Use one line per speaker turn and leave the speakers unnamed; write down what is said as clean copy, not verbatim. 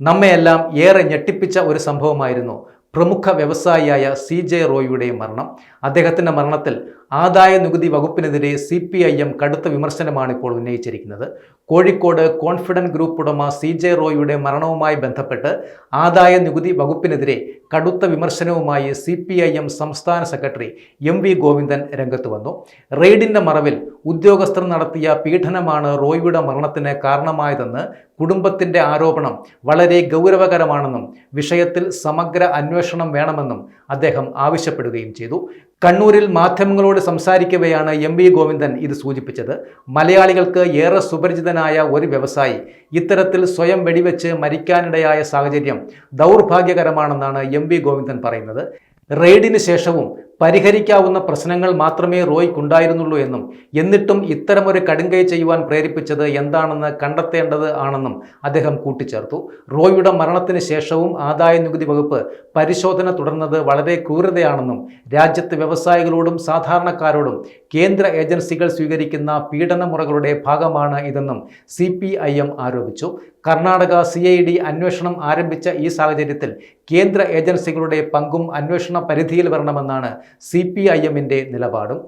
നമ്മയെല്ലാം ഏറെ ഞെട്ടിപ്പിച്ച ഒരു സംഭവമായിരുന്നു പ്രമുഖ വ്യവസായിയായ CJ റോയിയുടെ മരണം. അദ്ദേഹത്തിൻ്റെ മരണത്തിൽ ആദായ നികുതി വകുപ്പിനെതിരെ CPIM കടുത്ത വിമർശനമാണ് ഇപ്പോൾ ഉന്നയിച്ചിരിക്കുന്നത്. കോഴിക്കോട് കോൺഫിഡന്റ് ഗ്രൂപ്പ് ഉടമ CJ റോയിയുടെ മരണവുമായി ബന്ധപ്പെട്ട് ആദായ നികുതി വകുപ്പിനെതിരെ കടുത്ത വിമർശനവുമായി CPIM സംസ്ഥാന സെക്രട്ടറി MV ഗോവിന്ദൻ രംഗത്ത് വന്നു. റെയ്ഡിന്റെ മറവിൽ ഉദ്യോഗസ്ഥർ നടത്തിയ പീഡനമാണ് റോയിയുടെ മരണത്തിന് കാരണമായതെന്ന് കുടുംബത്തിന്റെ ആരോപണം വളരെ ഗൗരവകരമാണെന്നും വിഷയത്തിൽ സമഗ്ര അന്വേഷണം വേണമെന്നും അദ്ദേഹം ആവശ്യപ്പെടുകയും ചെയ്തു. കണ്ണൂരിൽ മാധ്യമങ്ങളോട് സംസാരിക്കവെയാണ് MV ഗോവിന്ദൻ ഇത് സൂചിപ്പിച്ചത്. മലയാളികൾക്ക് ഏറെ സുപരിചിതനായ ഒരു വ്യവസായി ഇത്തരത്തിൽ സ്വയം വെടിവെച്ച് മരിക്കാനിടയായ സാഹചര്യം ദൗർഭാഗ്യകരമാണെന്നാണ് MV ഗോവിന്ദൻ പറയുന്നത്. റെയ്ഡിന് ശേഷവും പരിഹരിക്കാവുന്ന പ്രശ്നങ്ങൾ മാത്രമേ റോയ്ക്കുണ്ടായിരുന്നുള്ളൂ എന്നും എന്നിട്ടും ഇത്തരമൊരു കടുങ്കൈ ചെയ്യുവാൻ പ്രേരിപ്പിച്ചത് എന്താണെന്ന് കണ്ടെത്തേണ്ടത് ആണെന്നും അദ്ദേഹം കൂട്ടിച്ചേർത്തു. റോയിയുടെ മരണത്തിന് ശേഷവും ആദായ നികുതി വകുപ്പ് പരിശോധന തുടർന്നത് വളരെ ക്രൂരതയാണെന്നും രാജ്യത്തെ വ്യവസായികളോടും സാധാരണക്കാരോടും കേന്ദ്ര ഏജൻസികൾ സ്വീകരിക്കുന്ന പീഡനമുറകളുടെ ഭാഗമാണ് ഇതെന്നും CPIM ആരോപിച്ചു. കർണാടക CID അന്വേഷണം ആരംഭിച്ച ഈ സാഹചര്യത്തിൽ കേന്ദ്ര ഏജൻസികളുടെ പങ്കും അന്വേഷണ പരിധിയിൽ വരണമെന്നാണ് CPIM നിലപാടും.